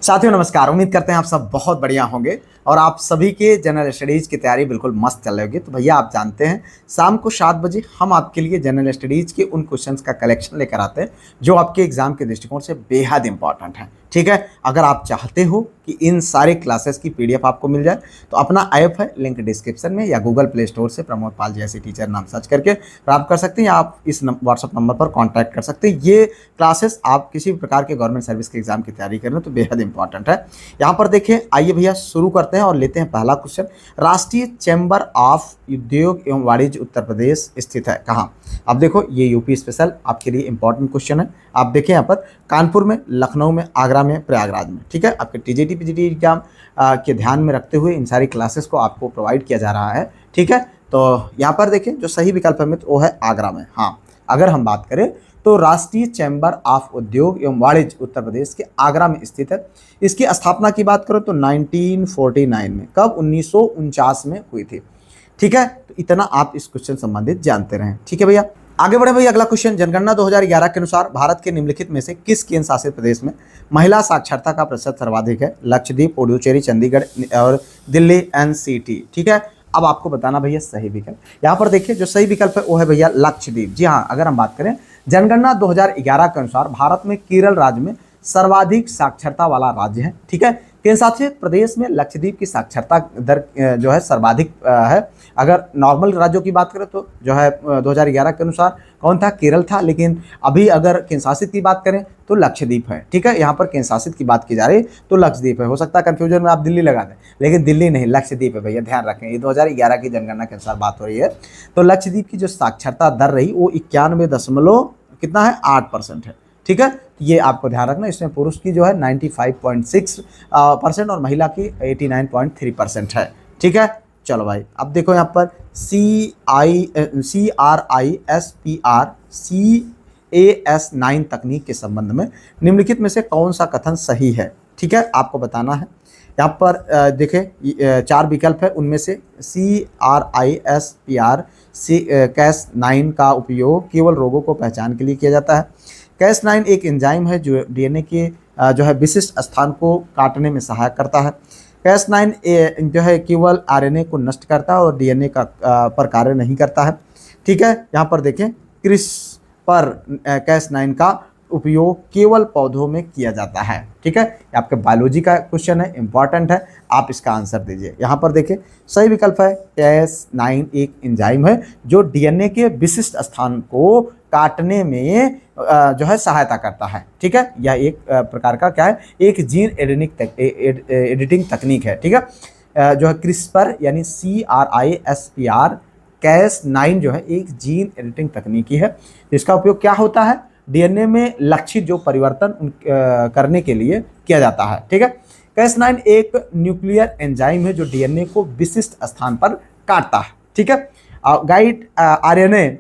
साथियों नमस्कार। उम्मीद करते हैं आप सब बहुत बढ़िया होंगे और आप सभी के जनरल स्टडीज़ की तैयारी बिल्कुल मस्त चल रही होगी। तो भैया आप जानते हैं शाम को 7 बजे हम आपके लिए जनरल स्टडीज़ के उन क्वेश्चंस का कलेक्शन लेकर आते हैं जो आपके एग्जाम के दृष्टिकोण से बेहद इंपॉर्टेंट हैं। ठीक है, अगर आप चाहते हो कि इन सारे क्लासेस की PDF आपको मिल जाए तो अपना ऐप है, लिंक डिस्क्रिप्शन में या गूगल प्ले स्टोर से प्रमोद पाल जैसे टीचर नाम सर्च करके प्राप्त कर सकते हैं या आप इस व्हाट्सअप नंबर पर कॉन्टैक्ट कर सकते हैं। ये क्लासेस आप किसी भी प्रकार के गवर्नमेंट सर्विस के एग्जाम की तैयारी कर रहे हैं तो बेहद इंपॉर्टेंट है। यहाँ पर देखें, आइए भैया शुरू करते हैं और लेते हैं पहला क्वेश्चन। राष्ट्रीय चैम्बर ऑफ उद्योग एवं वाणिज्य उत्तर प्रदेश स्थित है कहाँ? अब देखो, ये यूपी स्पेशल आपके लिए इंपॉर्टेंट क्वेश्चन है। आप देखें यहाँ पर कानपुर में, लखनऊ में, आगरा में, प्रयागराज में। ठीक है, आपके TJT PGT एग्जाम के ध्यान में रखते हुए इन सारी क्लासेस को आपको प्रोवाइड किया जा रहा है। ठीक है, तो यहाँ पर देखें जो सही विकल्प है मित्र वो है आगरा में। हाँ, अगर हम बात करें तो राष्ट्रीय चैम्बर ऑफ उद्योग एवं वाणिज्य उत्तर प्रदेश के आगरा में स्थित है। इसकी स्थापना की बात करो तो 1949 में, कब? 1949 में हुई थी। ठीक है, तो इतना आप इस क्वेश्चन संबंधित जानते रहें। ठीक है भैया, आगे बढ़े भैया। अगला क्वेश्चन, जनगणना 2011 के अनुसार भारत के निम्नलिखित में से किस केंद्र शासित प्रदेश में महिला साक्षरता का प्रतिशत सर्वाधिक है? लक्षद्वीप, पुडुचेरी, चंडीगढ़ और दिल्ली NCT। ठीक है, अब आपको बताना भैया सही विकल्प। यहाँ पर देखिए जो सही विकल्प है वो है भैया लक्षद्वीप। जी हाँ, अगर हम बात करें जनगणना 2011 के अनुसार भारत में केरल राज्य में सर्वाधिक साक्षरता वाला राज्य है। ठीक है, केंद्र शासित प्रदेश में लक्षद्वीप की साक्षरता दर जो है सर्वाधिक है। अगर नॉर्मल राज्यों की बात करें तो जो है 2011 के अनुसार कौन था? केरल था। लेकिन अभी अगर केंद्र शासित की बात करें तो लक्षद्वीप है। ठीक है, यहाँ पर केंद्र शासित की बात की जा रही है तो लक्षद्वीप है। हो सकता है कंफ्यूजन में आप दिल्ली लगा दें, लेकिन दिल्ली नहीं, लक्षद्वीप है भैया, ध्यान रखें। ये 2011 की जनगणना के अनुसार बात हो रही है। तो लक्षद्वीप की जो साक्षरता दर रही वो 91 कितना है? 8% है। ठीक है, ये आपको ध्यान रखना। इसमें पुरुष की जो है 95.6% और महिला की 89.3% है। ठीक है, चलो भाई, अब देखो यहाँ पर CRISPR-CAS9 तकनीक के संबंध में निम्नलिखित में से कौन सा कथन सही है? ठीक है, आपको बताना है। यहाँ पर देखें 4 विकल्प है, उनमें से CRISPR-Cas9 का उपयोग केवल रोगों को पहचान के लिए किया जाता है। Cas9 एक एंजाइम है जो DNA के जो है विशिष्ट स्थान को काटने में सहायक करता है। Cas9 जो है केवल RNA को नष्ट करता है और DNA का पर कार्य नहीं करता है। ठीक है, यहाँ पर देखें CRISPR-Cas9 का उपयोग केवल पौधों में किया जाता है। ठीक है, ये आपके बायोलॉजी का क्वेश्चन है, इंपॉर्टेंट है, आप इसका आंसर दीजिए। यहाँ पर देखिए सही विकल्प है Cas9 एक एंजाइम है जो DNA के विशिष्ट स्थान को काटने में जो है सहायता करता है। ठीक है, यह एक प्रकार का क्या है? एक जीन एडिटिंग तकनीक है। ठीक है, जो है CRISPR यानी CRISPR-Cas9 जो है एक जीन एडिटिंग तकनीकी है। इसका उपयोग क्या होता है? DNA में लक्षित जो परिवर्तन करने के लिए किया जाता है। ठीक है, Cas9 एक न्यूक्लियर एंजाइम है जो DNA को विशिष्ट स्थान पर काटता है। ठीक है, गाइड RNA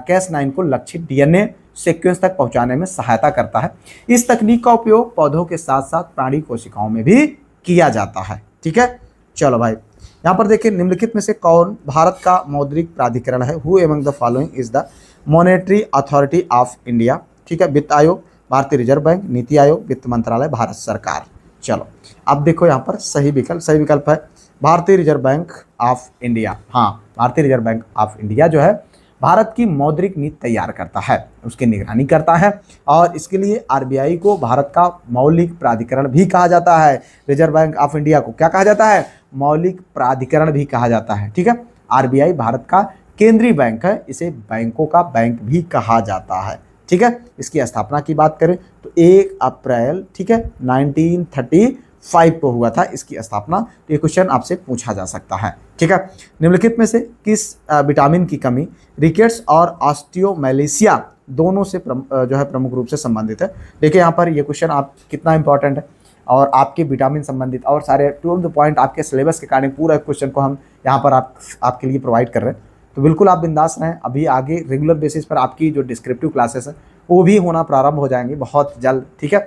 Cas9 को लक्षित DNA सीक्वेंस तक पहुंचाने में सहायता करता है। इस तकनीक का उपयोग पौधों के साथ साथ प्राणी कोशिकाओं में भी किया जाता है। ठीक है, चलो भाई, यहाँ पर देखिए निम्नलिखित में से कौन भारत का मौद्रिक प्राधिकरण है? Who among the following is the monetary authority of India? ठीक है, वित्त आयोग, भारतीय रिजर्व बैंक, नीति आयोग, वित्त मंत्रालय, भारत सरकार। चलो अब देखो यहाँ पर सही विकल्प है भारतीय रिजर्व बैंक ऑफ इंडिया। हाँ, भारतीय रिजर्व बैंक ऑफ इंडिया जो है भारत की मौद्रिक नीति तैयार करता है, उसकी निगरानी करता है और इसके लिए RBI को भारत का मौलिक प्राधिकरण भी कहा जाता है। रिजर्व बैंक ऑफ इंडिया को क्या कहा जाता है? मौलिक प्राधिकरण भी कहा जाता है। ठीक है, RBI भारत का केंद्रीय बैंक है, इसे बैंकों का बैंक भी कहा जाता है। ठीक है, इसकी स्थापना की बात करें तो 1 अप्रैल 1935 को हुआ था इसकी स्थापना। तो ये क्वेश्चन आपसे पूछा जा सकता है। ठीक है, निम्नलिखित में से किस विटामिन की कमी रिकेट्स और ऑस्टियोमेलेसिया दोनों से जो है प्रमुख रूप से संबंधित है? देखिए यहाँ पर ये क्वेश्चन आप कितना इंपॉर्टेंट है और आपके विटामिन संबंधित और सारे टू द पॉइंट आपके सिलेबस के कारण पूरा क्वेश्चन को हम यहाँ पर आपके लिए प्रोवाइड कर रहे हैं। तो बिल्कुल आप बिंदास रहें। अभी आगे रेगुलर बेसिस पर आपकी जो डिस्क्रिप्टिव क्लासेस है वो भी होना प्रारंभ हो जाएंगे बहुत जल्द। ठीक है,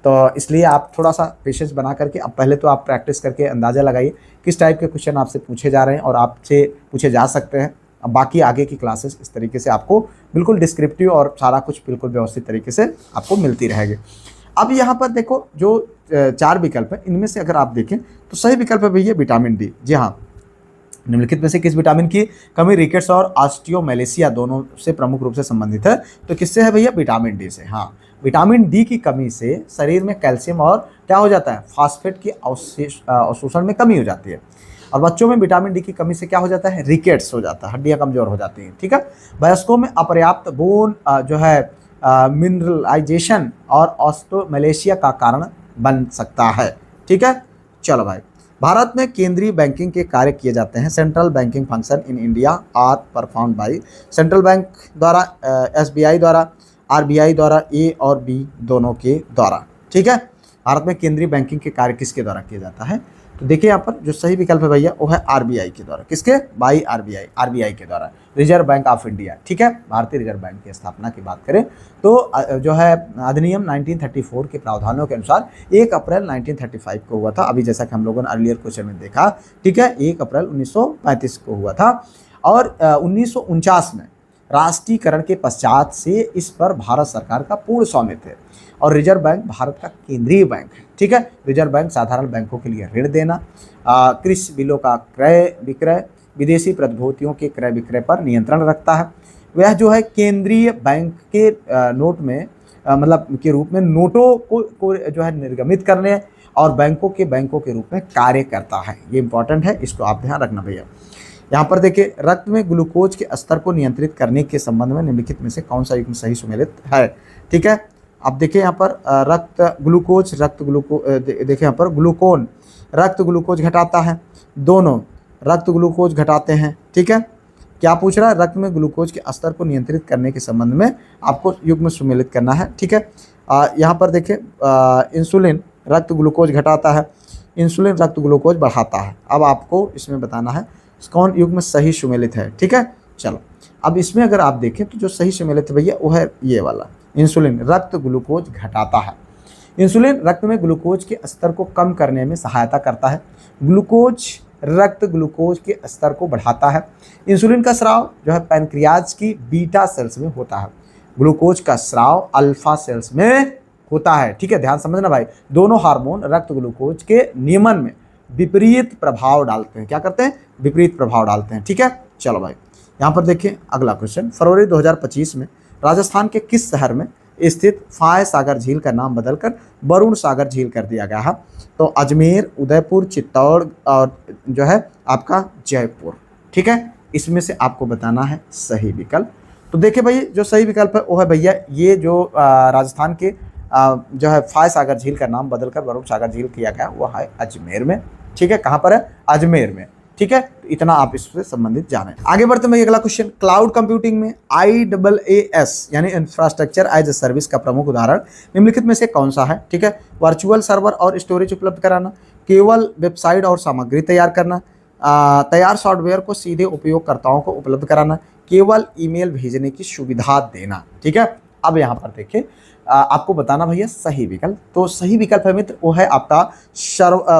तो इसलिए आप थोड़ा सा पेशेंस बना करके अब पहले तो आप प्रैक्टिस करके अंदाज़ा लगाइए किस टाइप के क्वेश्चन आपसे पूछे जा रहे हैं और आपसे पूछे जा सकते हैं। अब बाकी आगे की क्लासेस इस तरीके से आपको बिल्कुल डिस्क्रिप्टिव और सारा कुछ बिल्कुल व्यवस्थित तरीके से आपको मिलती रहेगी। अब यहाँ पर देखो जो चार विकल्प है इनमें से अगर आप देखें तो सही विकल्प है भैया विटामिन डी। जी हाँ, निम्नलिखित में से किस विटामिन की कमी रिकेट्स और ऑस्टियोमेलेसिया दोनों से प्रमुख रूप से संबंधित है? तो किससे है भैया? विटामिन डी से। हाँ, विटामिन डी की कमी से शरीर में कैल्शियम और क्या हो जाता है? फास्फेट की अवशोषण में कमी हो जाती है। और बच्चों में विटामिन डी की कमी से क्या हो जाता है? रिकेट्स हो जाता है, हड्डियां कमजोर हो जाती हैं। ठीक है। वयस्कों में अपर्याप्त बोन जो है मिनरलाइजेशन और ऑस्टियोमेलेसिया का कारण बन सकता है। ठीक है। चलो भाई, भारत में केंद्रीय बैंकिंग के कार्य किए जाते हैं। Central banking function in India are perform by central bank द्वारा, एसबीआई द्वारा, आरबीआई द्वारा, ए और बी दोनों के द्वारा। ठीक है। भारत में केंद्रीय बैंकिंग के कार्य किसके द्वारा किया जाता है? तो देखिए यहाँ पर जो सही विकल्प है भैया वो है आरबीआई के द्वारा। किसके? बाई आरबीआई, आरबीआई के द्वारा, रिजर्व बैंक ऑफ इंडिया। ठीक है। भारतीय रिजर्व बैंक की स्थापना की बात करें तो जो है अधिनियम 1934 के प्रावधानों के अनुसार 1 अप्रैल 1935 को हुआ था। अभी जैसा कि हम लोगों ने अर्लियर क्वेश्चन में देखा, ठीक है, 1 अप्रैल 1935 को हुआ था। और 1949 में राष्ट्रीयकरण के पश्चात से इस पर भारत सरकार का पूर्ण स्वामित्व है। और रिजर्व बैंक भारत का केंद्रीय बैंक है। ठीक है। रिजर्व बैंक साधारण बैंकों के लिए ऋण देना, कृषि बिलों का क्रय विक्रय, विदेशी प्रतिभूतियों के क्रय विक्रय पर नियंत्रण रखता है। वह जो है केंद्रीय बैंक के नोट में मतलब के रूप में नोटों को जो है निर्गमित करने और बैंकों के रूप में कार्य करता है। ये इंपॉर्टेंट है, इसको आप ध्यान रखना भैया। यहाँ पर देखिए, रक्त में ग्लूकोज के स्तर को नियंत्रित करने के संबंध में निम्नलिखित में से कौन सा युग्म सही सुमेलित है? ठीक है। अब देखिए यहाँ पर देखिए यहाँ पर ग्लूकोन रक्त ग्लूकोज घटाता है, दोनों रक्त ग्लूकोज घटाते हैं। ठीक है। क्या पूछ रहा है? रक्त में ग्लूकोज के स्तर को नियंत्रित करने के संबंध में आपको युग्म सुमेलित करना है। ठीक है। यहाँ पर देखिए इंसुलिन रक्त ग्लूकोज घटाता है, इंसुलिन रक्त ग्लूकोज बढ़ाता है। अब आपको इसमें बताना है कौन युग्म सही सुमेलित है। ठीक है। चलो, अब इसमें अगर आप देखें तो जो सही सुमेलित है भैया वो है ये वाला, इंसुलिन रक्त ग्लूकोज घटाता है। इंसुलिन रक्त में ग्लूकोज के स्तर को कम करने में सहायता करता है, ग्लूकोज रक्त ग्लूकोज के स्तर को बढ़ाता है। इंसुलिन का स्राव जो है पैनक्रियाज की बीटा सेल्स में होता है, ग्लूकोज का स्राव अल्फा सेल्स में होता है। ठीक है, ध्यान समझना भाई, दोनों हार्मोन रक्त ग्लूकोज के नियमन में विपरीत प्रभाव डालते हैं। क्या करते हैं? विपरीत प्रभाव डालते हैं। ठीक है। चलो भाई, यहाँ पर देखिए अगला क्वेश्चन, फरवरी 2025 में राजस्थान के किस शहर में स्थित फाय सागर झील का नाम बदलकर वरुण सागर झील कर दिया गया है? तो अजमेर, उदयपुर, चित्तौड़ और जो है आपका जयपुर। ठीक है। इसमें से आपको बताना है सही विकल्प। तो देखिए भाई, जो सही विकल्प है वो है भैया ये जो राजस्थान के जो है फाय सागर झील का नाम बदलकर वरुण सागर झील किया गया वो है अजमेर में। ठीक है। कहाँ पर है? अजमेर में। ठीक है। तो इतना आप इससे संबंधित जाने। आगे बढ़ते हैं अगला क्वेश्चन, क्लाउड कंप्यूटिंग में IaaS यानी इंफ्रास्ट्रक्चर एज ए सर्विस का प्रमुख उदाहरण निम्नलिखित में से कौन सा है? ठीक है। वर्चुअल सर्वर और स्टोरेज उपलब्ध कराना, केवल वेबसाइट और सामग्री तैयार करना, तैयार सॉफ्टवेयर को सीधे उपयोगकर्ताओं को उपलब्ध कराना, केवल ईमेल भेजने की सुविधा देना। ठीक है। अब यहाँ पर देखिए आपको बताना भैया सही विकल्प। तो सही विकल्प है मित्र वो है आपका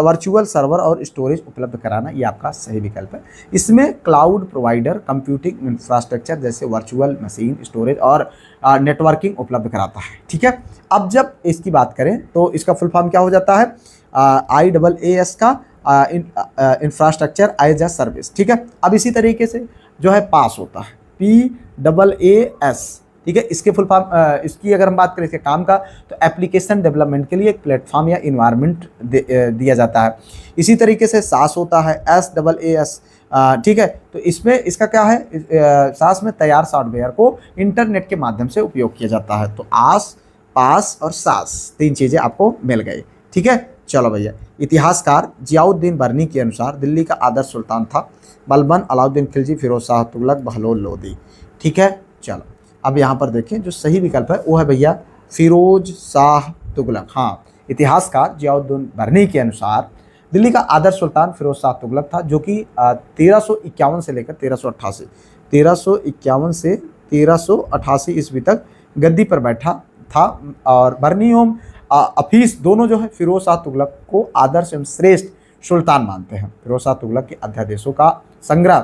वर्चुअल सर्वर और स्टोरेज उपलब्ध कराना, ये आपका सही विकल्प है। इसमें क्लाउड प्रोवाइडर कंप्यूटिंग इंफ्रास्ट्रक्चर जैसे वर्चुअल मशीन, स्टोरेज और नेटवर्किंग उपलब्ध कराता है। ठीक है। अब जब इसकी बात करें तो इसका फुल फॉर्म क्या हो जाता है? IaaS का इंफ्रास्ट्रक्चर एज अ सर्विस। ठीक है। अब इसी तरीके से जो है पास होता है PaaS। ठीक है। इसके फुल फॉर्म इसकी अगर हम बात करें इसके काम का तो एप्लीकेशन डेवलपमेंट के लिए एक प्लेटफॉर्म या इन्वायरमेंट दिया जाता है। इसी तरीके से SaaS होता है SaaS। ठीक है। तो इसमें इसका क्या है? SaaS में तैयार सॉफ्टवेयर को इंटरनेट के माध्यम से उपयोग किया जाता है। तो PaaS और SaaS तीन चीज़ें आपको मिल गई। ठीक है। चलो भैया, इतिहासकार जियाउद्दीन बर्नी के अनुसार दिल्ली का आदर्श सुल्तान था बलबन, अलाउद्दीन खिलजी, फिरोज शाह तुगलक, बहलोल लोदी। ठीक है। चलो, अब यहाँ पर देखें जो सही विकल्प है वो है भैया फिरोज शाह तुगलक। हाँ, इतिहासकार जियाउद्दीन बर्नी के अनुसार दिल्ली का आदर्श सुल्तान फिरोज शाह तुगलक था, जो कि 1351 से लेकर 1351 से 1388 ईस्वी तक गद्दी पर बैठा था। और बर्नी एवं हफीज दोनों जो है फिरोज शाह तुगलक को आदर्श एवं श्रेष्ठ सुल्तान मानते हैं। फिरोज शाह तुगलक के अध्यादेशों का संग्रह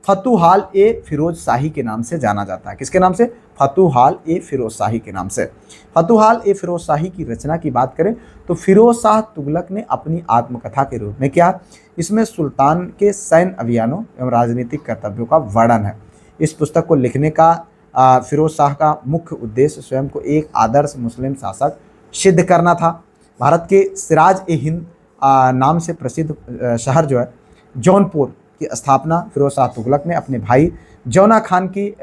फतुहाल ए फिरोज शाही के नाम से जाना जाता है। किसके नाम से? फतुहाल ए फिरोज शाही के नाम से। फतुहाल ए फिरोज शाही की रचना की बात करें तो फिरोज शाह तुगलक ने अपनी आत्मकथा के रूप में किया। इसमें सुल्तान के सैन्य अभियानों एवं राजनीतिक कर्तव्यों का वर्णन है। इस पुस्तक को लिखने का फिरोज शाह का मुख्य उद्देश्य स्वयं को एक आदर्श मुस्लिम शासक सिद्ध करना था। भारत के सिराज ए हिंद नाम से प्रसिद्ध शहर जो है जौनपुर की स्थापना फिरोज शाह तुगलक ने अपने भाई जौना खान की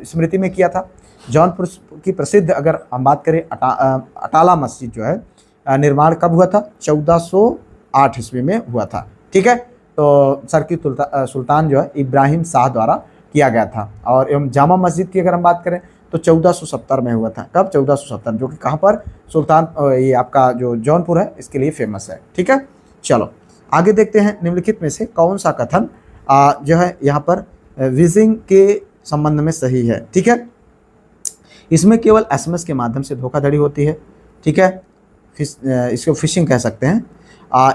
स्मृति में किया था। जौनपुर की प्रसिद्ध अगर हम बात करें अटाला मस्जिद जो है निर्माण कब हुआ था? 1408 ईस्वी में हुआ था। ठीक है, तो सर्की सुल्तान जो है इब्राहिम शाह द्वारा किया गया था। और एवं जामा मस्जिद की अगर हम बात करें तो 1470 में हुआ था। कब? 1470, जो कि कहाँ पर? सुल्तान ये आपका जो जौनपुर है इसके लिए फेमस है। ठीक है, चलो आगे देखते हैं। निम्नलिखित में से कौन सा कथन जो है यहाँ पर विजिंग के संबंध में सही है? ठीक है, इसमें केवल एसएमएस के माध्यम से धोखाधड़ी होती है। ठीक है, इसको फिशिंग कह सकते हैं।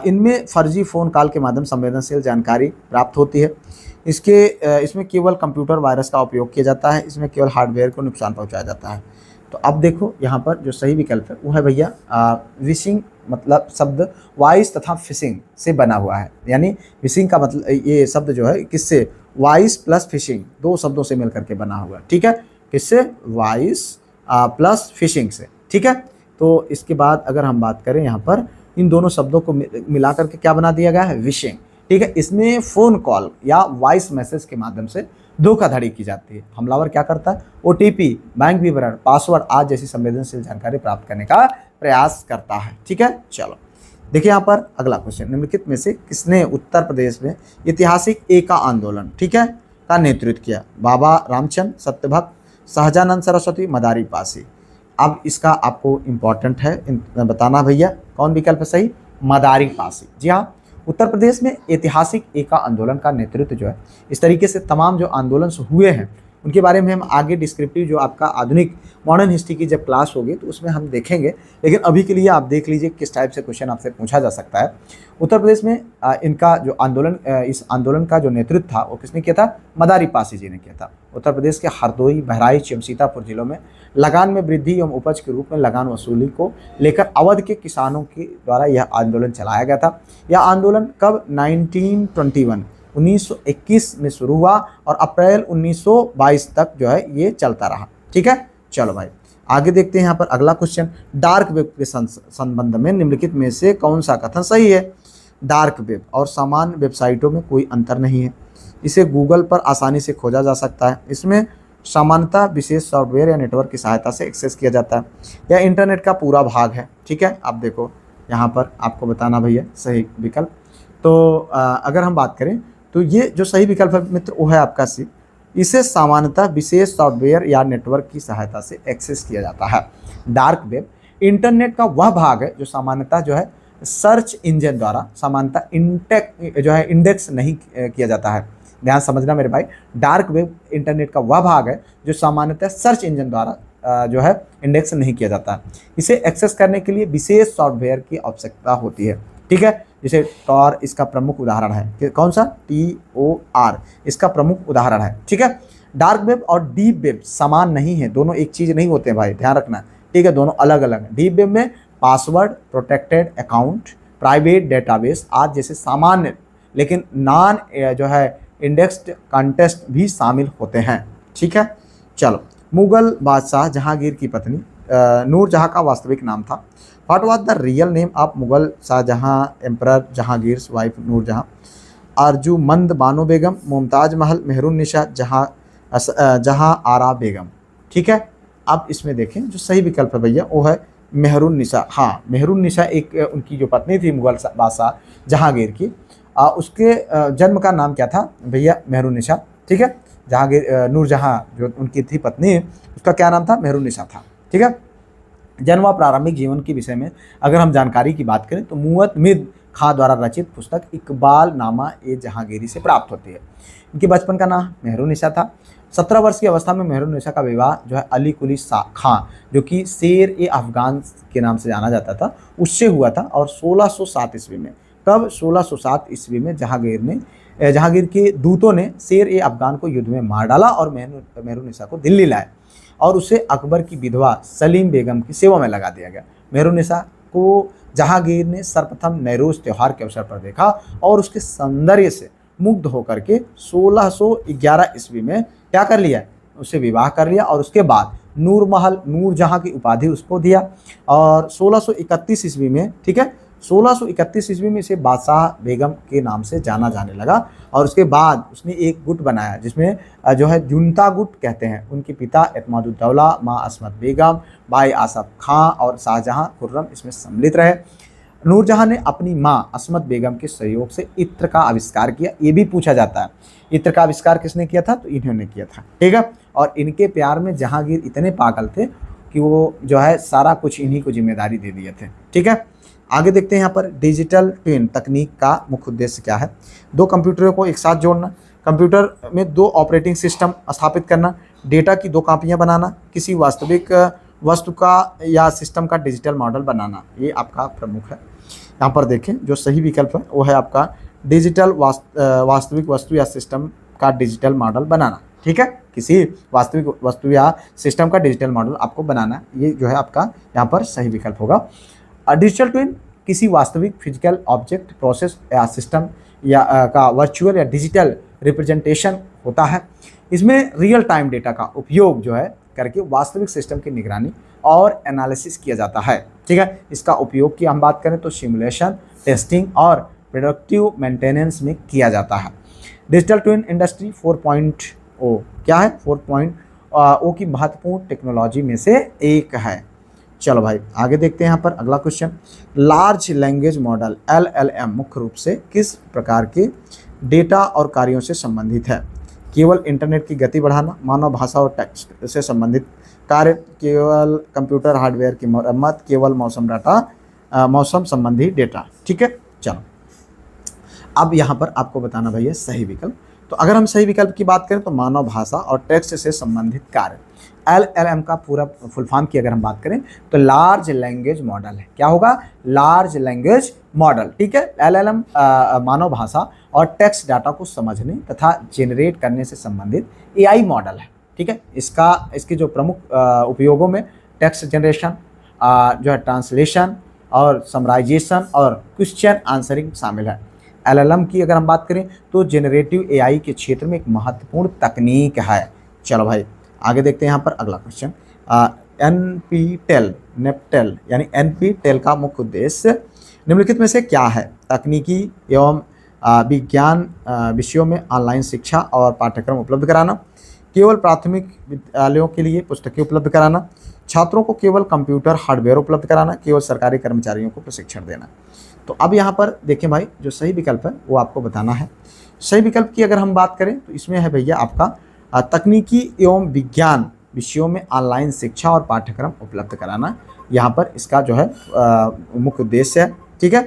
इनमें फर्जी फ़ोन कॉल के माध्यम संवेदनशील जानकारी प्राप्त होती है। इसमें केवल कंप्यूटर वायरस का उपयोग किया जाता है। इसमें केवल हार्डवेयर को नुकसान पहुंचाया जाता है। तो अब देखो यहाँ पर जो सही विकल्प है वो है भैया विशिंग, मतलब शब्द वाइस तथा फिशिंग से बना हुआ है। यानी विशिंग का मतलब ये शब्द जो है किससे? वाइस प्लस फिशिंग, दो शब्दों से मिलकर के बना हुआ है। ठीक है, किससे? वाइस प्लस फिशिंग से। ठीक है, तो इसके बाद अगर हम बात करें यहाँ पर इन दोनों शब्दों को मिला करके क्या बना दिया गया है? विशिंग। ठीक है, इसमें फ़ोन कॉल या वॉइस मैसेज के माध्यम से धोखाधड़ी की जाती है। हमलावर क्या करता है? ओटीपी, बैंक विवरण, पासवर्ड आदि जैसी संवेदनशील जानकारी प्राप्त करने का प्रयास करता है। ठीक है, चलो देखिए यहाँ पर अगला क्वेश्चन। निम्नलिखित में से किसने उत्तर प्रदेश में ऐतिहासिक एका आंदोलन, ठीक है, का नेतृत्व किया? बाबा रामचंद्र, सत्यभक्त, सहजानंद सरस्वती, मदारी पासी। अब इसका आपको इम्पोर्टेंट है बताना भैया कौन विकल्प है सही? मदारी पासी। जी हाँ, उत्तर प्रदेश में ऐतिहासिक एका आंदोलन का नेतृत्व जो है इस तरीके से तमाम जो आंदोलन हुए हैं उनके बारे में हम आगे डिस्क्रिप्टिव जो आपका आधुनिक मॉडर्न हिस्ट्री की जब क्लास होगी तो उसमें हम देखेंगे। लेकिन अभी के लिए आप देख लीजिए किस टाइप से क्वेश्चन आपसे पूछा जा सकता है। उत्तर प्रदेश में इनका जो आंदोलन इस आंदोलन का जो नेतृत्व था वो किसने किया था? मदारी पासी जी ने किया था। उत्तर प्रदेश के हरदोई, बहराइच एवं सीतापुर जिलों में लगान में वृद्धि एवं उपज के रूप में लगान वसूली को लेकर अवध के किसानों के द्वारा यह आंदोलन चलाया गया था। यह आंदोलन कब? 1921 में शुरू हुआ और अप्रैल 1922 तक जो है ये चलता रहा। ठीक है, चलो भाई आगे देखते हैं। यहाँ पर अगला क्वेश्चन, डार्क वेब के संबंध में निम्नलिखित में से कौन सा कथन सही है? डार्क वेब और सामान्य वेबसाइटों में कोई अंतर नहीं है। इसे गूगल पर आसानी से खोजा जा सकता है। इसमें सामान्यतः विशेष सॉफ्टवेयर या नेटवर्क की सहायता से एक्सेस किया जाता है। यह इंटरनेट का पूरा भाग है। ठीक है, आप देखो यहाँ पर आपको बताना भैया सही विकल्प। तो अगर हम बात करें तो ये जो सही विकल्प है मित्र वो है आपका सी। इसे सामान्यतः विशेष सॉफ्टवेयर या नेटवर्क की सहायता से एक्सेस किया जाता है। डार्क वेब इंटरनेट का वह भाग है जो सामान्यतः जो है सर्च इंजन द्वारा सामान्यतः जो है इंडेक्स नहीं किया जाता है। ध्यान समझना मेरे भाई, डार्क वेब इंटरनेट का वह भाग है जो सामान्यतः सर्च इंजन द्वारा जो है इंडेक्स नहीं किया जाता है। इसे एक्सेस करने के लिए विशेष सॉफ्टवेयर की आवश्यकता होती है। ठीक है, जैसे टॉर इसका प्रमुख उदाहरण है। कौन सा? TOR इसका प्रमुख उदाहरण है। ठीक है, डार्क वेब और डीप वेब समान नहीं है, दोनों एक चीज़ नहीं होते भाई, ध्यान रखना। ठीक है, दोनों अलग अलग हैं। डीप वेब में password, protected account, private database आदि जैसे सामान्य लेकिन नॉन जो है इंडेक्स्ड कंटेस्ट भी शामिल होते हैं। ठीक है, चलो मुगल बादशाह जहांगीर की पत्नी नूरजहां का वास्तविक नाम था। What was the real name of Mughal Shahjahan emperor Jahangir wife Nurjahan? Arjumand Bano Begum, Mumtaz Mahal, Mehrunnisa, जहां आरा बेगम। ठीक है, अब इसमें देखें जो सही विकल्प है भैया वो है मेहरुन्निसा। हाँ, मेहरुन्निसा एक उनकी जो पत्नी थी मुगल बादशाह जहांगीर की, उसके जन्म का नाम क्या था भैया? मेहरुन्निसा। ठीक है, जहांगीर नूरजहां जो उनकी थी पत्नी उसका क्या नाम था? मेहरुन्निसा था। ठीक है, जन्म व प्रारंभिक जीवन के विषय में अगर हम जानकारी की बात करें तो मुअत्तमिद खां द्वारा रचित पुस्तक इकबाल नामा ए जहांगीरी से प्राप्त होती है। इनके बचपन का नाम मेहरुन्निसा था। 17 वर्ष की अवस्था में मेहरुन्निसा का विवाह जो है अली कुली खां जो कि शेर ए अफगान के नाम से जाना जाता था उससे हुआ था और 1607 ईस्वी में कब? 1607 ईस्वी में जहांगीर के दूतों ने शेर अफगान को युद्ध में मार डाला और मेहरुनिसा को दिल्ली लाए और उसे अकबर की विधवा सलीम बेगम की सेवा में लगा दिया गया। मेहरुनिसा को जहांगीर ने सर्वप्रथम नैरोज त्योहार के अवसर पर देखा और उसके सौंदर्य से मुग्ध होकर के 1611 ईस्वी में क्या कर लिया? उससे विवाह कर लिया और उसके बाद नूरजहां की उपाधि उसको दिया और 1631 ईस्वी में, ठीक है, 1631 ईस्वी में इसे बादशाह बेगम के नाम से जाना जाने लगा और उसके बाद उसने एक गुट बनाया जिसमें जो है जुनता गुट कहते हैं। उनके पिता एतमादुद्दौला, माँ अस्मत बेगम, भाई आसफ खां और शाहजहां खुर्रम इसमें सम्मिलित रहे। नूरजहां ने अपनी माँ अस्मत बेगम के सहयोग से इत्र का आविष्कार किया। ये भी पूछा जाता है इत्र का आविष्कार किसने किया था? तो इन्होंने किया था, ठीक है। और इनके प्यार में जहांगीर इतने पागल थे कि वो जो है सारा कुछ इन्हीं को जिम्मेदारी दे दिए थे, ठीक है। आगे देखते हैं यहाँ पर डिजिटल ट्विन तकनीक का मुख्य उद्देश्य क्या है? दो कंप्यूटरों को एक साथ जोड़ना, कंप्यूटर में दो ऑपरेटिंग सिस्टम स्थापित करना, डेटा की दो कॉपियाँ बनाना, किसी वास्तविक वस्तु का या सिस्टम का डिजिटल मॉडल बनाना, ये आपका प्रमुख है। यहाँ पर देखें जो सही विकल्प है वो है आपका डिजिटल वास्तविक वस्तु या सिस्टम का डिजिटल मॉडल बनाना, ठीक है। किसी वास्तविक वस्तु या सिस्टम का डिजिटल मॉडल आपको बनाना, ये जो है आपका यहाँ पर सही विकल्प होगा। डिजिटल ट्विन किसी वास्तविक फिजिकल ऑब्जेक्ट, प्रोसेस या सिस्टम या का वर्चुअल या डिजिटल रिप्रेजेंटेशन होता है। इसमें रियल टाइम डेटा का उपयोग जो है करके वास्तविक सिस्टम की निगरानी और एनालिसिस किया जाता है, ठीक है। इसका उपयोग की हम बात करें तो सिमुलेशन, टेस्टिंग और प्रोडक्टिव मेंटेनेंस में किया जाता है। डिजिटल ट्विन इंडस्ट्री 4.0 क्या है? 4.0 की महत्वपूर्ण टेक्नोलॉजी में से एक है। चलो भाई आगे देखते हैं यहाँ पर अगला question. Large language model LLM मुख्य रूप से किस प्रकार के डेटा और कार्यों से संबंधित है? केवल इंटरनेट की गति बढ़ाना, मानव भाषा और टेक्स्ट से संबंधित कार्य, केवल कंप्यूटर हार्डवेयर की मरम्मत, केवल मौसम संबंधी डेटा, ठीक है। चलो अब यहाँ पर आपको बताना भैया सही विकल्प। तो अगर हम सही विकल्प की बात करें तो मानव भाषा और टेक्स्ट से संबंधित कार्य। LLM का पूरा फुल फॉर्म की अगर हम बात करें तो लार्ज लैंग्वेज मॉडल है। क्या होगा? लार्ज लैंग्वेज मॉडल, ठीक है। LLM मानव भाषा और टेक्स्ट डाटा को समझने तथा जेनरेट करने से संबंधित AI मॉडल है, ठीक है। इसके जो प्रमुख उपयोगों में टेक्स्ट जनरेशन, जो है ट्रांसलेशन और समराइजेशन और क्वेश्चन आंसरिंग शामिल है। LLM की अगर हम बात करें तो जेनरेटिव AI के क्षेत्र में एक महत्वपूर्ण तकनीक है। चलो भाई आगे देखते हैं यहाँ पर अगला क्वेश्चन। नेपटेल यानी NPTEL का मुख्य उद्देश्य निम्नलिखित में से क्या है? तकनीकी एवं विज्ञान विषयों में ऑनलाइन शिक्षा और पाठ्यक्रम उपलब्ध कराना, केवल प्राथमिक विद्यालयों के लिए पुस्तकें उपलब्ध कराना, छात्रों को केवल कंप्यूटर हार्डवेयर उपलब्ध कराना, केवल सरकारी कर्मचारियों को प्रशिक्षण देना। तो अब यहाँ पर देखें भाई जो सही विकल्प है वो आपको बताना है। सही विकल्प की अगर हम बात करें तो इसमें है भैया आपका तकनीकी एवं विज्ञान विषयों में ऑनलाइन शिक्षा और पाठ्यक्रम उपलब्ध कराना, यहाँ पर इसका जो है मुख्य उद्देश्य है, ठीक है।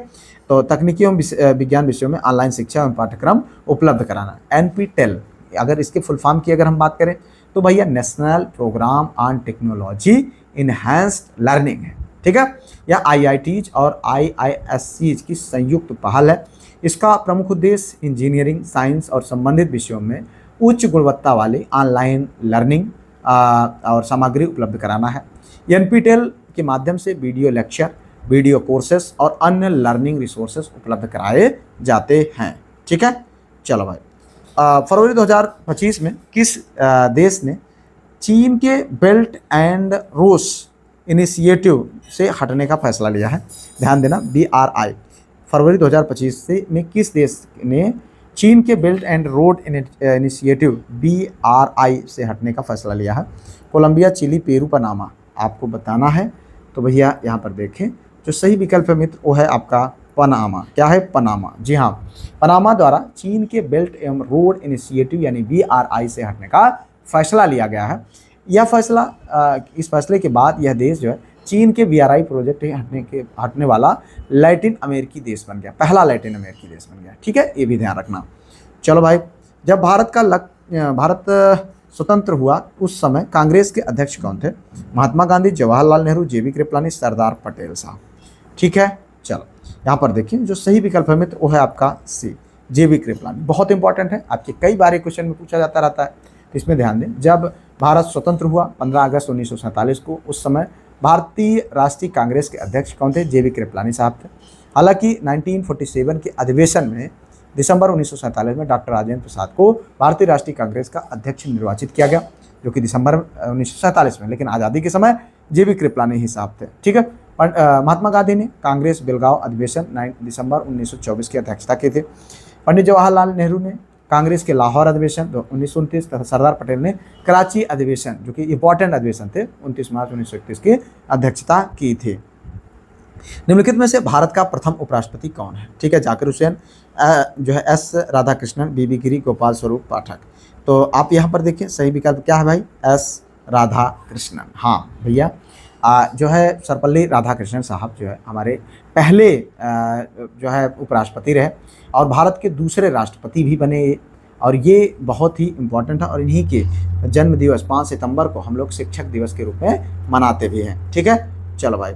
तो तकनीकी एवं विज्ञान विषयों में ऑनलाइन शिक्षा एवं पाठ्यक्रम उपलब्ध कराना, NPTEL। अगर इसके फुल फॉर्म की अगर हम बात करें तो भैया national programme on technology enhanced learning है, ठीक है। यह IITs और IISCs की संयुक्त पहल है। इसका प्रमुख उद्देश्य इंजीनियरिंग, साइंस और संबंधित विषयों में उच्च गुणवत्ता वाली ऑनलाइन लर्निंग और सामग्री उपलब्ध कराना है। NPTEL के माध्यम से वीडियो लेक्चर, वीडियो कोर्सेस और अन्य लर्निंग रिसोर्सेस उपलब्ध कराए जाते हैं, ठीक है। चलो भाई फरवरी 2025 में किस देश ने चीन के बेल्ट एंड रोड इनिशिएटिव से हटने का फैसला लिया है? ध्यान देना, BRI। फरवरी 2025 में किस देश ने चीन के belt and road initiative BRI से हटने का फैसला लिया है? कोलंबिया, चिली, पेरू, पनामा आपको बताना है। तो भैया यहाँ पर देखें जो सही विकल्प है मित्र वो है आपका पनामा। क्या है? पनामा। जी हाँ, पनामा द्वारा चीन के बेल्ट एवं रोड इनिशिएटिव यानी BRI से हटने का फैसला लिया गया है। यह फैसला इस फैसले के बाद यह देश जो है चीन के BRI प्रोजेक्ट हटने वाला लैटिन अमेरिकी देश बन गया, पहला लैटिन अमेरिकी देश बन गया, ठीक है। ये भी ध्यान रखना। चलो भाई जब भारत स्वतंत्र हुआ उस समय कांग्रेस के अध्यक्ष कौन थे? महात्मा गांधी, जवाहरलाल नेहरू, JB कृपलानी, सरदार पटेल साहब, ठीक है। चलो यहाँ पर देखिए जो सही विकल्प है मित्र वो है आपका सी, जेवी कृपलानी। बहुत इंपॉर्टेंट है, आपके कई बार क्वेश्चन में पूछा जाता रहता है, तो इसमें ध्यान दें। जब भारत स्वतंत्र हुआ 15 अगस्त 1947 को, उस समय भारतीय राष्ट्रीय कांग्रेस के अध्यक्ष कौन थे? जेवी कृपलानी साहब थे। हालांकि 1947 के अधिवेशन में दिसंबर 1947 में डॉक्टर राजेंद्र प्रसाद को भारतीय राष्ट्रीय कांग्रेस का अध्यक्ष निर्वाचित किया गया, जो कि दिसंबर 1947 में, लेकिन आज़ादी के समय जेवी कृपलानी ही साहब थे। ठीक है। महात्मा गांधी ने कांग्रेस बेलगांव अधिवेशन 9 दिसंबर 1924 की अध्यक्षता की थी। पंडित जवाहरलाल नेहरू ने कांग्रेस के लाहौर अधिवेशन 1929 तथा सरदार पटेल ने कराची अधिवेशन, जो कि इंपॉर्टेंट अधिवेशन थे, 29 मार्च 1931 की अध्यक्षता की थी। निम्नलिखित में से भारत का प्रथम उपराष्ट्रपति कौन है? ठीक है, जाकिर हुसैन, जो है एस राधाकृष्णन, बीबी गिरी, गोपाल स्वरूप पाठक। तो आप यहाँ पर देखिए सही विकल्प क्या है भाई? एस राधाकृष्णन। हाँ भैया, जो है सर्वपल्ली राधाकृष्णन साहब जो है हमारे पहले जो है उपराष्ट्रपति रहे और भारत के दूसरे राष्ट्रपति भी बने, और ये बहुत ही इम्पोर्टेंट है। और इन्हीं के जन्म दिवस 5 सितंबर को हम लोग शिक्षक दिवस के रूप में मनाते भी हैं। ठीक है, चलो भाई।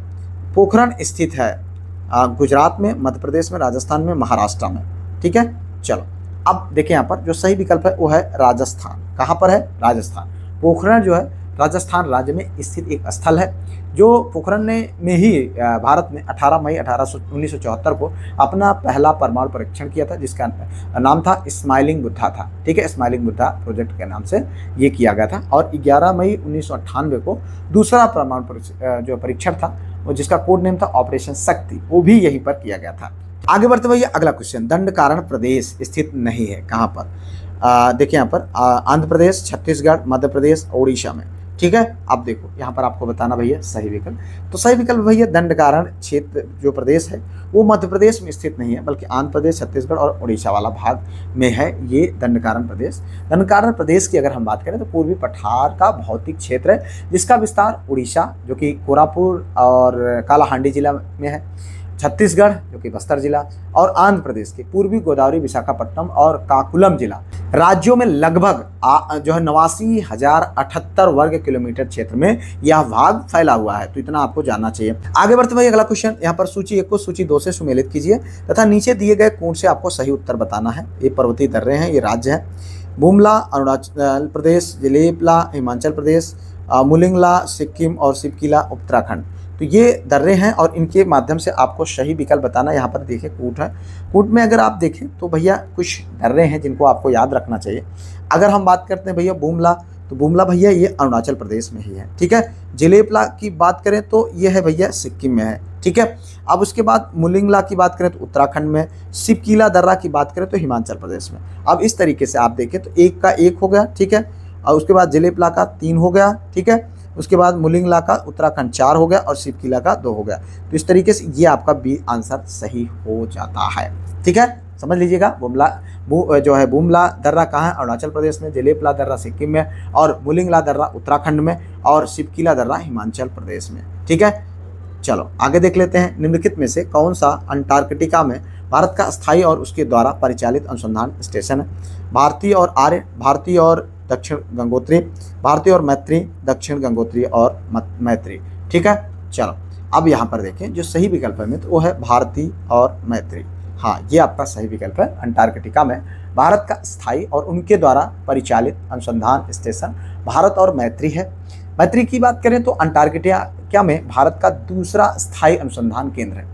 पोखरण स्थित है गुजरात में, मध्य प्रदेश में, राजस्थान में, महाराष्ट्र में। ठीक है, चलो अब देखिए यहाँ पर जो सही विकल्प है वो है राजस्थान। कहाँ पर है? राजस्थान। पोखरण जो है राजस्थान राज्य में स्थित एक स्थल है, जो पोखरण में ही भारत ने 18 मई 1974 को अपना पहला परमाणु परीक्षण किया था, जिसका नाम था स्माइलिंग बुद्धा था। ठीक है, स्माइलिंग बुद्धा प्रोजेक्ट के नाम से ये किया गया था। और 11 मई 1998 को दूसरा परमाणु जो परीक्षण था, वो जिसका कोड नेम था ऑपरेशन शक्ति, वो भी यहीं पर किया गया था। आगे बढ़ते भैया अगला क्वेश्चन, दंडकारण्य प्रदेश स्थित नहीं है, कहाँ पर? देखिए यहाँ पर आंध्र प्रदेश, छत्तीसगढ़, मध्य प्रदेश, उड़ीसा में। ठीक है, अब देखो यहाँ पर आपको बताना भैया सही विकल्प। तो सही विकल्प भैया दंडकारण्य क्षेत्र जो प्रदेश है वो मध्य प्रदेश में स्थित नहीं है, बल्कि आंध्र प्रदेश, छत्तीसगढ़ और उड़ीसा वाला भाग में है ये दंडकारण्य प्रदेश। दंडकारण्य प्रदेश की अगर हम बात करें तो पूर्वी पठार का भौतिक क्षेत्र है, जिसका विस्तार उड़ीसा जो कि कोरापुर और कालाहांडी जिला में है, छत्तीसगढ़ जो कि बस्तर जिला, और आंध्र प्रदेश के पूर्वी गोदावरी, विशाखापट्टनम और काकुलम जिला राज्यों में लगभग जो है 89,078 वर्ग किलोमीटर क्षेत्र में यह भाग फैला हुआ है। तो इतना आपको जानना चाहिए। आगे बढ़ते भाई अगला क्वेश्चन, यहाँ पर सूची 1 को सूची 2 से सुमेलित कीजिए तथा नीचे दिए गए कोड से आपको सही उत्तर बताना है। ये पर्वतीय दर्रे हैं, ये राज्य है। बुमला अरुणाचल प्रदेश, जलेपला हिमाचल प्रदेश, मुलिंगला सिक्किम और सिपकिला उत्तराखंड। तो ये दर्रे हैं और इनके माध्यम से आपको सही विकल्प बताना। यहाँ पर देखिए कूट है, कूट में अगर आप देखें तो भैया कुछ दर्रे हैं जिनको आपको याद रखना चाहिए। अगर हम बात करते हैं भैया बुमला, तो बुमला भैया ये अरुणाचल प्रदेश में ही है। ठीक है, जलेपला की बात करें तो ये है भैया सिक्किम में है। ठीक है, अब उसके बाद मुलिंगला की बात करें तो उत्तराखंड में, सिपकिला दर्रा की बात करें तो हिमाचल प्रदेश में। अब इस तरीके से आप देखें तो 1 का 1 हो गया। ठीक है, और उसके बाद जलेपला का 3 हो गया। ठीक है, उसके बाद मुलिंगला का उत्तराखंड 4 हो गया और सिपकिला का 2 हो गया। तो इस तरीके से ये आपका बी आंसर सही हो जाता है। ठीक है, समझ लीजिएगा। जो है बुमला दर्रा कहाँ है? अरुणाचल प्रदेश में, जलेपला दर्रा सिक्किम में, और मुलिंगला दर्रा उत्तराखंड में, और सिपकिला दर्रा हिमाचल प्रदेश में। ठीक है, चलो आगे देख लेते हैं। निम्नलिखित में से कौन सा अंटार्कटिका में भारत का स्थायी और उसके द्वारा परिचालित अनुसंधान स्टेशन है? भारतीय और आर्य, भारतीय और दक्षिण गंगोत्री, भारतीय और मैत्री, दक्षिण गंगोत्री और मैत्री। ठीक है, चलो अब यहाँ पर देखें जो सही विकल्प है मित्र वो है भारतीय और मैत्री। हाँ, ये आपका सही विकल्प है। अंटार्कटिका में भारत का स्थायी और उनके द्वारा परिचालित अनुसंधान स्टेशन भारत और मैत्री है। मैत्री की बात करें तो अंटार्कटिका में भारत का दूसरा स्थायी अनुसंधान केंद्र है।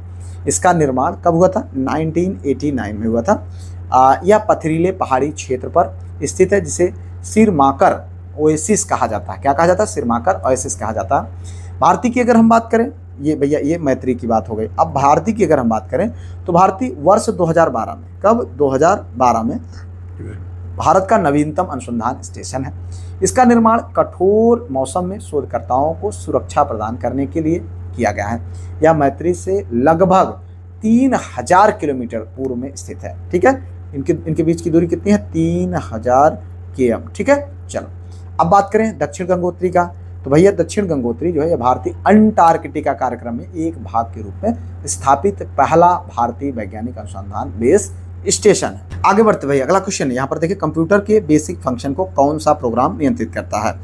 इसका निर्माण कब हुआ था? 1989 में हुआ था। यह पथरीले पहाड़ी क्षेत्र पर स्थित है, जिसे सिरमाकर ओएसिस कहा जाता है। क्या कहा जाता है? सिरमाकर ओएसिस कहा जाता है। भारती की अगर हम बात करें, ये भैया ये मैत्री की बात हो गई। अब भारती की अगर हम बात करें तो भारती वर्ष 2012 में, कब? 2012 में भारत का नवीनतम अनुसंधान स्टेशन है। इसका निर्माण कठोर मौसम में शोधकर्ताओं को सुरक्षा प्रदान करने के लिए किया गया है। यह मैत्री से लगभग 3000 किलोमीटर पूर्व में स्थित है। ठीक है, इनके बीच की दूरी कितनी है? 3000 km। ठीक है, चलो अब बात करें दक्षिण गंगोत्री का, तो भैया दक्षिण गंगोत्री जो है यह भारतीय अंटार्कटिका कार्यक्रम में एक भाग के रूप में स्थापित पहला भारतीय वैज्ञानिक अनुसंधान बेस स्टेशन है। आगे बढ़ते भैया अगला क्वेश्चन, यहाँ पर देखिए कंप्यूटर के बेसिक फंक्शन को कौन सा प्रोग्राम नियंत्रित करता है?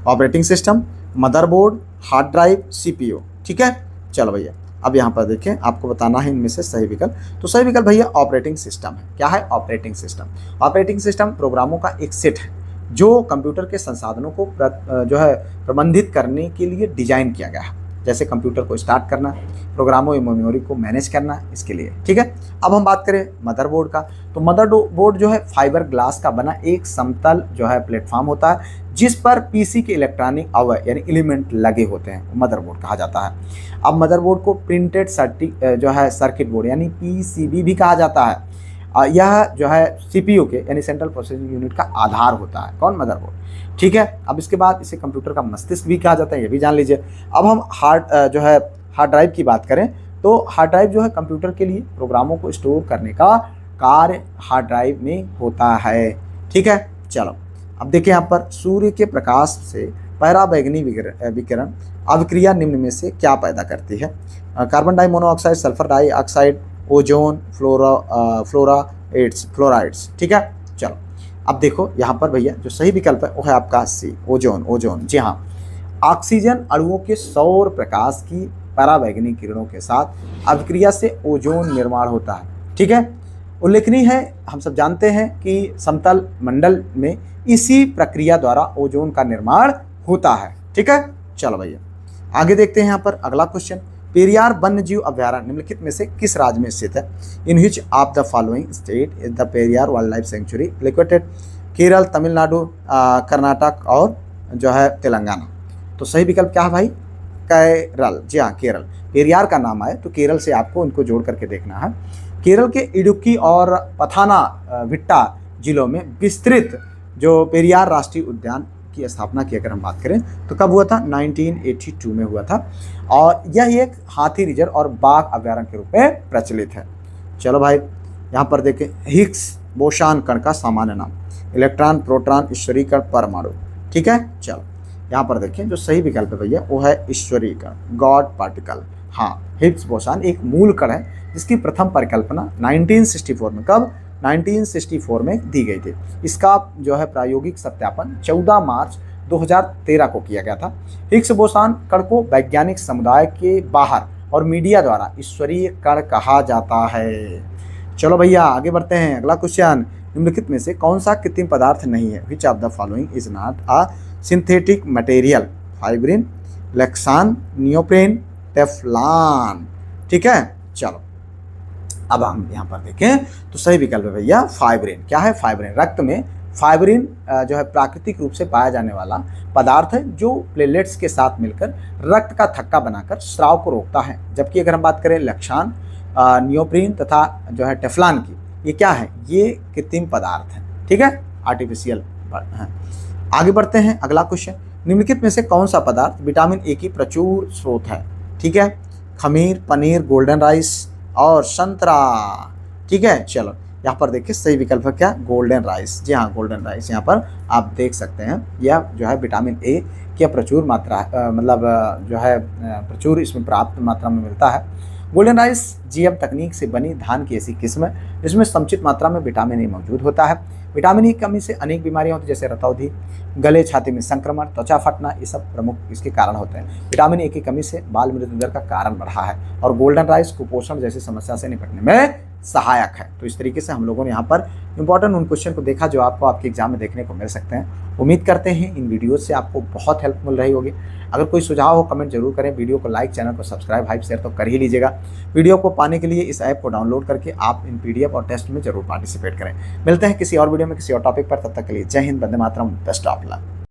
Operating system, motherboard, hard drive, CPU। ठीक है, चलो भैया अब यहाँ पर देखें, आपको बताना है इनमें से सही विकल्प। तो सही विकल्प भैया ऑपरेटिंग सिस्टम है। क्या है? Operating system. ऑपरेटिंग सिस्टम प्रोग्रामों का एक सेट है जो कंप्यूटर के संसाधनों को जो है प्रबंधित करने के लिए डिजाइन किया गया है, जैसे कंप्यूटर को स्टार्ट करना, प्रोग्रामों या मेमोरी को मैनेज करना, इसके लिए। ठीक है। अब हम बात करें मदरबोर्ड का, तो मदरबोर्ड जो है फाइबर ग्लास का बना एक समतल जो है प्लेटफॉर्म होता है जिस पर पीसी के इलेक्ट्रॉनिक अवयव यानी एलिमेंट लगे होते हैं, मदरबोर्ड कहा जाता है। अब मदरबोर्ड को प्रिंटेड सर्किट बोर्ड यानी पीसीबी भी कहा जाता है। यह जो है सीपीयू के यानी सेंट्रल प्रोसेसिंग यूनिट का आधार होता है। कौन? मदरबोर्ड। ठीक है। अब इसके बाद इसे कंप्यूटर का मस्तिष्क भी कहा जाता है, ये भी जान लीजिए। अब हम हार्ड ड्राइव की बात करें तो हार्ड ड्राइव जो है कंप्यूटर के लिए प्रोग्रामों को स्टोर करने का कार्य हार्ड ड्राइव में होता है। ठीक है। चलो अब देखिए यहाँ पर, सूर्य के प्रकाश से पराबैंगनी विकिरण अभिक्रिया निम्न में से क्या पैदा करती है? Carbon di monoxide, sulphur dioxide, ozone, fluorides. ठीक है। चलो अब देखो यहाँ पर भैया जो सही विकल्प है वो है आपका सी, ओजोन। जी हाँ, ऑक्सीजन अणुओं के सौर प्रकाश की पराबैंगनी किरणों के साथ अभिक्रिया से ओजोन निर्माण होता है। ठीक है। उल्लेखनीय है, हम सब जानते हैं कि समतल मंडल में इसी प्रक्रिया द्वारा ओजोन का निर्माण होता है। ठीक है। चलो भैया आगे देखते हैं यहाँ पर अगला क्वेश्चन। पेरियार वन्यजीव अभयारण्य निम्नलिखित में से किस राज्य में स्थित है? In which of the following state is the Periyar wildlife sanctuary located? Kerala, Tamil Nadu, Karnataka और जो है तेलंगाना। तो सही विकल्प क्या है भाई? केरल। जी हाँ, केरल। पेरियार का नाम आए तो केरल से आपको इनको जोड़ करके देखना है। केरल के इडुक्की और पथानामथिट्टा जिलों में विस्तृत जो पेरियार राष्ट्रीय उद्यान की स्थापना की अगर हम बात करें तो कब हुआ था? 1982 में हुआ था और यह एक हाथी रिजर्व और बाघ अभ्यारण्य के रूप में प्रचलित है। चलो भाई यहाँ पर देखें, हिग्स बोसान कण का सामान्य नाम, इलेक्ट्रॉन, प्रोटॉन, ईश्वरीय कण, परमाणु। ठीक है। चलो यहाँ पर देखें जो सही विकल्प है भैया वो है ईश्वरीय कण, गॉड पार्टिकल। हाँ, हिग्स बोसान एक मूल कण है जिसकी प्रथम परिकल्पना 1964 में, कब? 1964 में दी गई थी। इसका जो है प्रायोगिक सत्यापन 14 मार्च 2013 को किया गया था। हिग्स बोसान कण को वैज्ञानिक समुदाय के बाहर और मीडिया द्वारा ईश्वरीय कण कहा जाता है। चलो भैया आगे बढ़ते हैं। अगला क्वेश्चन, निम्नलिखित में से कौन सा कृत्रिम पदार्थ नहीं है? Which of the following is not a synthetic material? Fibrin, Lexan, neoprene, Teflon. ठीक है। चलो अब हम यहाँ पर देखें तो सही विकल्प है भैया फाइब्रिन। क्या है? फाइब्रिन। रक्त में फाइब्रिन जो है प्राकृतिक रूप से पाया जाने वाला पदार्थ है जो प्लेटलेट्स के साथ मिलकर रक्त का थक्का बनाकर स्राव को रोकता है। जबकि अगर हम बात करें लेक्सान, नियोप्रीन तथा जो है टेफ्लॉन की, ये क्या है? ये कृत्रिम पदार्थ है। ठीक है, आर्टिफिशियल है। आगे बढ़ते हैं। अगला क्वेश्चन, निम्नलिखित में से कौन सा पदार्थ विटामिन ए की प्रचुर स्रोत है? ठीक है, खमीर, पनीर, गोल्डन राइस और संतरा। ठीक है। चलो यहाँ पर देखिए सही विकल्प है क्या? Golden rice. जी हाँ, गोल्डन राइस। यहाँ पर आप देख सकते हैं यह जो है विटामिन ए की प्रचुर मात्रा जो है प्रचुर इसमें प्राप्त मात्रा में मिलता है। गोल्डन राइस जीएम तकनीक से बनी धान की ऐसी किस्म है जिसमें समुचित मात्रा में विटामिन ए मौजूद होता है। विटामिन ई की कमी से अनेक बीमारियां होती हैं जैसे रतौंधी, गले छाती में संक्रमण, त्वचा फटना, ये सब प्रमुख इसके कारण होते हैं। विटामिन ए की कमी से बाल मृत्यु दर का कारण बढ़ा है और गोल्डन राइस कुपोषण जैसी समस्या से निपटने में सहायक है। तो इस तरीके से हम लोगों ने यहाँ पर इंपॉर्टेंट उन क्वेश्चन को देखा जो आपको आपके एग्जाम में देखने को मिल सकते हैं। उम्मीद करते हैं इन वीडियो से आपको बहुत हेल्प मिल रही होगी। अगर कोई सुझाव हो कमेंट जरूर करें, वीडियो को लाइक, चैनल को सब्सक्राइब, हाइप शेयर तो कर ही लीजिएगा। वीडियो को पाने के लिए इस ऐप को डाउनलोड करके आप इन पीडीएफ और टेस्ट में जरूर पार्टिसिपेट करें। मिलते हैं किसी और वीडियो में किसी और टॉपिक पर, तब तक के लिए जय Hind, Vande Mataram, best of luck.